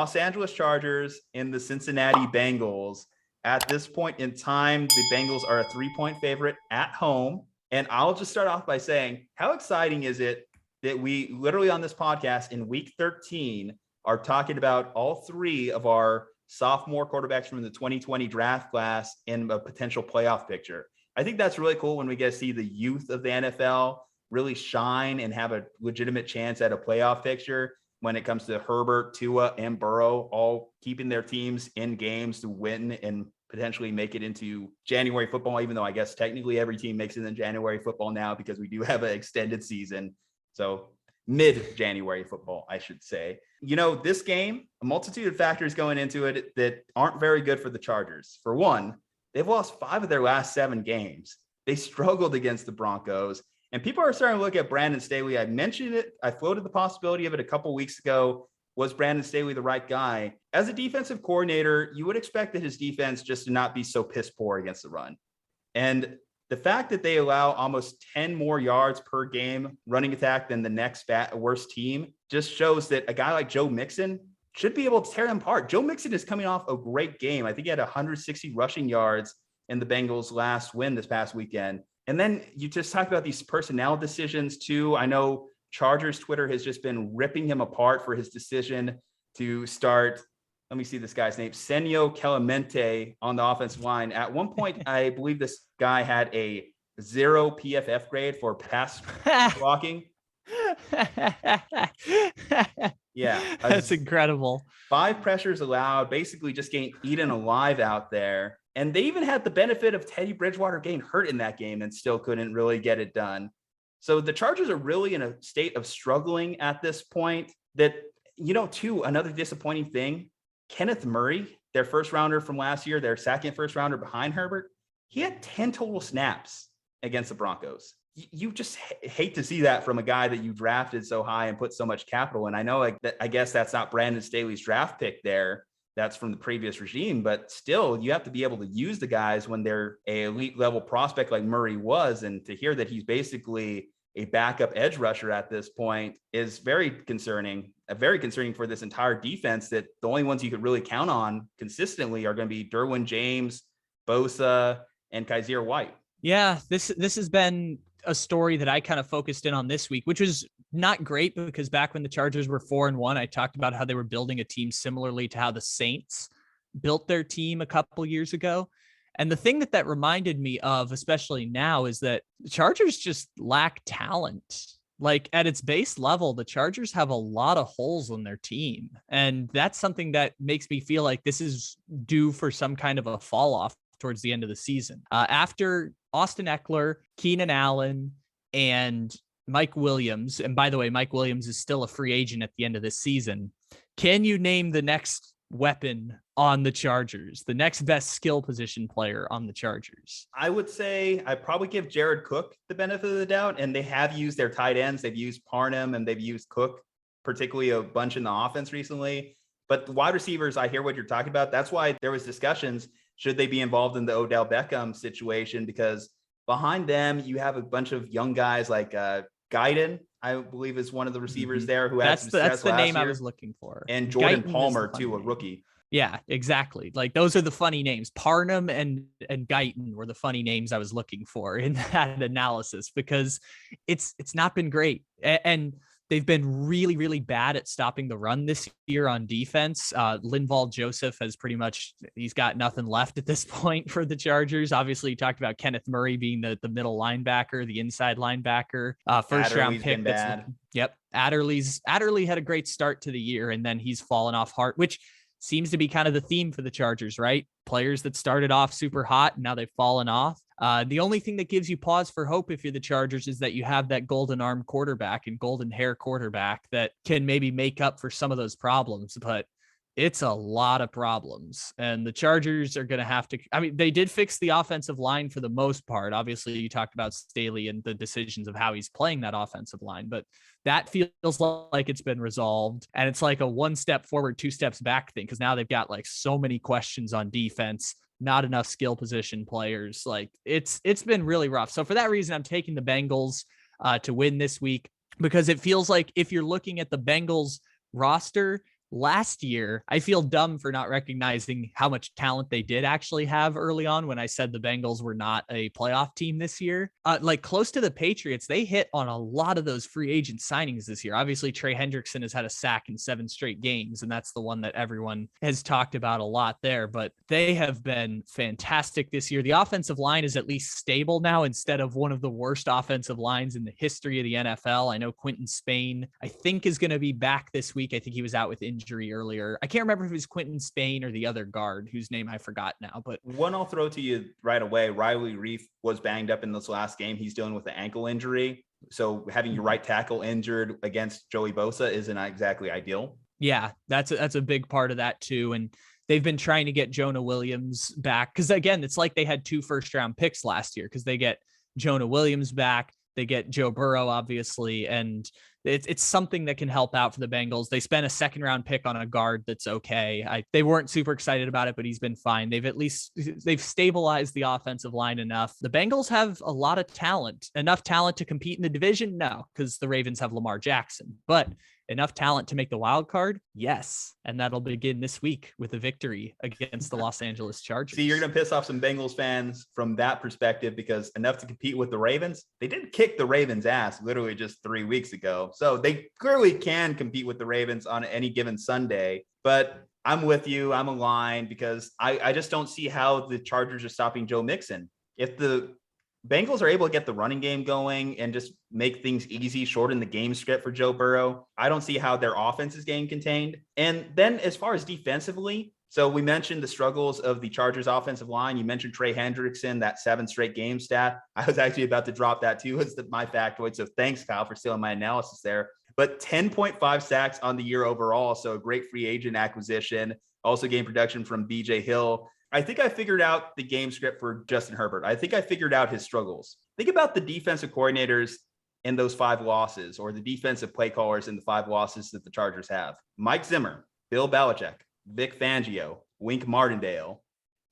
Los Angeles Chargers and the Cincinnati Bengals. At this point in time, the Bengals are a 3-point favorite at home. And I'll just start off by saying, how exciting is it that we literally on this podcast in week 13 are talking about all three of our sophomore quarterbacks from the 2020 draft class in a potential playoff picture. I think that's really cool when we get to see the youth of the NFL really shine and have a legitimate chance at a playoff picture when it comes to Herbert, Tua, and Burrow, all keeping their teams in games to win and potentially make it into January football, even though I guess technically every team makes it in January football now because we do have an extended season. So mid-January football, I should say. You know, this game, a multitude of factors going into it that aren't very good for the Chargers. For one, they've lost 5 of their last 7 games. They struggled against the Broncos. And people are starting to look at Brandon Staley. I mentioned it. I floated the possibility of it a couple weeks ago. Was Brandon Staley the right guy? As a defensive coordinator, you would expect that his defense just to not be so piss poor against the run. And the fact that they allow almost 10 more yards per game running attack than the next worst team just shows that a guy like Joe Mixon should be able to tear them apart. Joe Mixon is coming off a great game. I think he had 160 rushing yards in the Bengals' last win this past weekend. And then you just talk about these personnel decisions too. I know Chargers Twitter has just been ripping him apart for his decision to start, let me see this guy's name, Senio Clemente on the offensive line. At one point, I believe this guy had a 0 PFF grade for pass blocking. Yeah. That's incredible. 5 pressures allowed, basically just getting eaten alive out there. And they even had the benefit of Teddy Bridgewater getting hurt in that game and still couldn't really get it done. So the Chargers are really in a state of struggling at this point. That, you know, too, another disappointing thing, Kenneth Murray, their first rounder from last year, their second first rounder behind Herbert, he had 10 total snaps against the Broncos. You just hate to see that from a guy that you drafted so high and put so much capital in. I know, like, that, I guess that's not Brandon Staley's draft pick there. That's from the previous regime, but still you have to be able to use the guys when they're a elite level prospect like Murray was. And to hear that he's basically a backup edge rusher at this point is very concerning for this entire defense, that the only ones you could really count on consistently are going to be Derwin James, Bosa, and Kaiser White. Yeah, this has been a story that I kind of focused in on this week, which was not great because back when the Chargers were 4-1, I talked about how they were building a team similarly to how the Saints built their team a couple years ago. And the thing that reminded me of, especially now, is that the Chargers just lack talent. Like, at its base level, the Chargers have a lot of holes in their team. And that's something that makes me feel like this is due for some kind of a fall off towards the end of the season. After Austin Eckler, Keenan Allen, and Mike Williams, and by the way, Mike Williams is still a free agent at the end of this season. Can you name the next weapon on the Chargers, the next best skill position player on the Chargers? I would say I'd probably give Jared Cook the benefit of the doubt, and they have used their tight ends. They've used Parham and they've used Cook, particularly a bunch in the offense recently. But the wide receivers, I hear what you're talking about. That's why there was discussions, should they be involved in the Odell Beckham situation? Because behind them, you have a bunch of young guys like Guyton, I believe, is one of the receivers there who had that's the name I was looking for. And Jordan Guyton Palmer too, a rookie. Yeah, exactly. Like, those are the funny names. Parham and Guyton were the funny names I was looking for in that analysis, because it's not been great. And they've been really, really bad at stopping the run this year on defense. Linval Joseph has he's got nothing left at this point for the Chargers. Obviously, you talked about Kenneth Murray being the middle linebacker, the inside linebacker, first round pick. Yep. Adderley had a great start to the year, and then he's fallen off hard, which seems to be kind of the theme for the Chargers, right? Players that started off super hot, and now they've fallen off. The only thing that gives you pause for hope if you're the Chargers is that you have that golden arm quarterback and golden hair quarterback that can maybe make up for some of those problems, but it's a lot of problems. And the Chargers are going to have to, I mean, they did fix the offensive line for the most part. Obviously, you talked about Staley and the decisions of how he's playing that offensive line, but that feels like it's been resolved. And it's like a 1 step forward, 2 steps back thing, because now they've got like so many questions on defense, not enough skill position players. Like, it's been really rough. So for that reason, I'm taking the Bengals to win this week, because it feels like if you're looking at the Bengals roster, last year, I feel dumb for not recognizing how much talent they did actually have early on when I said the Bengals were not a playoff team this year. Like close to the Patriots, they hit on a lot of those free agent signings this year. Obviously, Trey Hendrickson has had a sack in 7 straight games, and that's the one that everyone has talked about a lot there, but they have been fantastic this year. The offensive line is at least stable now instead of one of the worst offensive lines in the history of the NFL. I know Quentin Spain, I think, is going to be back this week. I think he was out with injury earlier. I can't remember if it was Quentin Spain or the other guard whose name I forgot now, but one I'll throw to you right away. Riley Reif was banged up in this last game. He's dealing with an ankle injury. So having your right tackle injured against Joey Bosa isn't exactly ideal. Yeah, that's a big part of that too. And they've been trying to get Jonah Williams back. Cause again, it's like they had 2 first-round picks last year because they get Jonah Williams back. They get Joe Burrow, obviously, and it's something that can help out for the Bengals. They spent a 2nd-round pick on a guard that's okay. They weren't super excited about it, but he's been fine. They've stabilized the offensive line enough. The Bengals have a lot of talent, enough talent to compete in the division. No, because the Ravens have Lamar Jackson, but enough talent to make the wild card. Yes. And that'll begin this week with a victory against the Los Angeles Chargers. See, you're going to piss off some Bengals fans from that perspective because enough to compete with the Ravens. They did kick the Ravens' ass literally just 3 weeks ago. So they clearly can compete with the Ravens on any given Sunday. But I'm with you. I'm aligned because I just don't see how the Chargers are stopping Joe Mixon. If the Bengals are able to get the running game going and just make things easy, shorten the game script for Joe Burrow, I don't see how their offense is getting contained. And then as far as defensively, so we mentioned the struggles of the Chargers offensive line. You mentioned Trey Hendrickson, that 7 straight game stat. I was actually about to drop that too as my factoid. So thanks, Kyle, for stealing my analysis there. But 10.5 sacks on the year overall. So a great free agent acquisition. Also gained production from BJ Hill. I think I figured out the game script for Justin Herbert. I think I figured out his struggles. Think about the defensive coordinators in those 5 losses, or the defensive play callers in the 5 losses that the Chargers have. Mike Zimmer, Bill Belichick, Vic Fangio, Wink Martindale,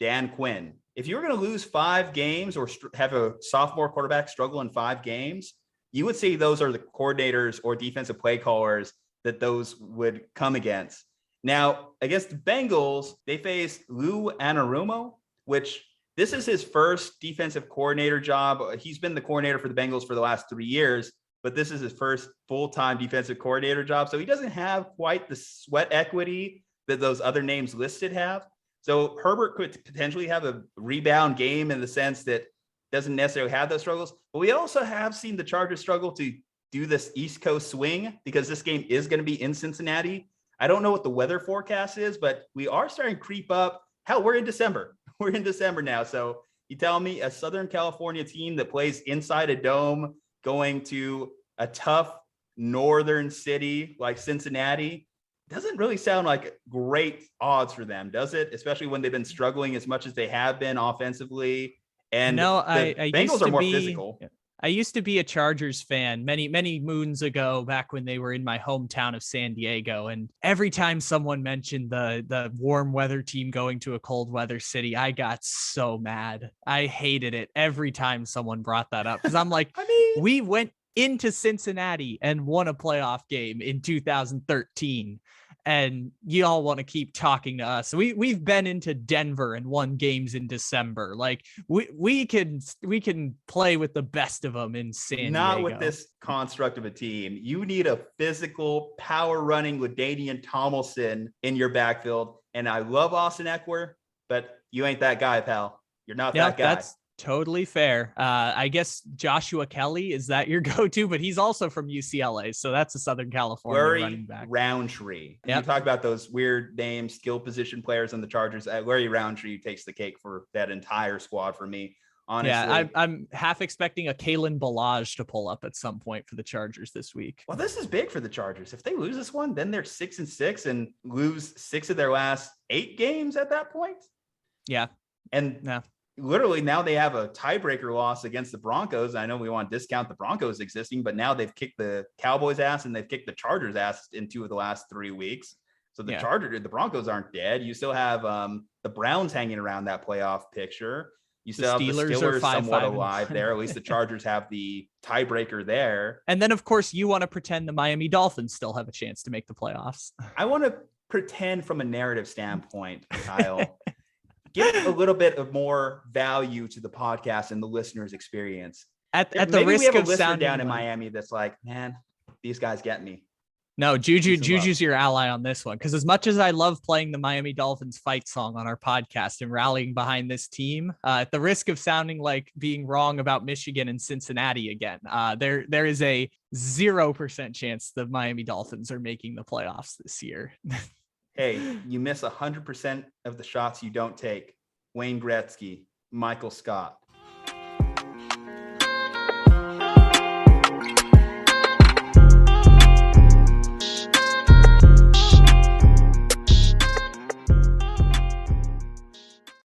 Dan Quinn. If you were going to lose 5 games or have a sophomore quarterback struggle in 5 games, you would say those are the coordinators or defensive play callers that those would come against. Now, against the Bengals, they faced Lou Anarumo, which this is his first defensive coordinator job. He's been the coordinator for the Bengals for the last 3 years, but this is his first full-time defensive coordinator job. So he doesn't have quite the sweat equity that those other names listed have. So Herbert could potentially have a rebound game in the sense that doesn't necessarily have those struggles. But we also have seen the Chargers struggle to do this East Coast swing because this game is going to be in Cincinnati. I don't know what the weather forecast is, but we are starting to creep up. Hell, we're in December. We're in December now. So you tell me a Southern California team that plays inside a dome going to a tough northern city like Cincinnati doesn't really sound like great odds for them, does it? Especially when they've been struggling as much as they have been offensively. And no, the Bengals are more physical. Yeah. I used to be a Chargers fan many moons ago, back when they were in my hometown of San Diego. And every time someone mentioned the warm weather team going to a cold weather city, I got so mad. I hated it every time someone brought that up because I'm like, we went into Cincinnati and won a playoff game in 2013. And you all want to keep talking to us. We've been into Denver and won games in December. Like we can play with the best of them in San Diego. Not with this construct of a team. You need a physical, power running LaDainian Tomlinson in your backfield. And I love Austin Eckler, but you ain't that guy, pal. You're not that guy. That's totally fair. I guess Joshua Kelly, is that your go-to? But he's also from UCLA, so that's a Southern California running back. Roundtree. Yep. You talk about those weird names, skill position players on the Chargers. Larry Roundtree takes the cake for that entire squad for me. Honestly. Yeah, I'm half expecting a Kalen Ballage to pull up at some point for the Chargers this week. Well, this is big for the Chargers. If they lose this one, then they're 6-6 and lose 6 of their last 8 games at that point. Yeah. And literally now they have a tiebreaker loss against the Broncos. I know we want to discount the Broncos existing, but now they've kicked the Cowboys ass and they've kicked the Chargers ass in 2 of the last 3 weeks. So the Broncos aren't dead. You still have the Browns hanging around that playoff picture. You still have the Steelers somewhat alive there. At least the Chargers have the tiebreaker there. And then, of course, you want to pretend the Miami Dolphins still have a chance to make the playoffs. I want to pretend from a narrative standpoint, Kyle, give a little bit of more value to the podcast and the listener's experience. At the Maybe risk we have a of listener sounding down in like, Miami that's like, man, these guys get me. no, Peace and love. Juju's your ally on this one. Because as much as I love playing the Miami Dolphins fight song on our podcast and rallying behind this team, at the risk of sounding like being wrong about Michigan and Cincinnati again, there is a 0% chance the Miami Dolphins are making the playoffs this year. Hey, you miss 100% of the shots you don't take. Wayne Gretzky, Michael Scott.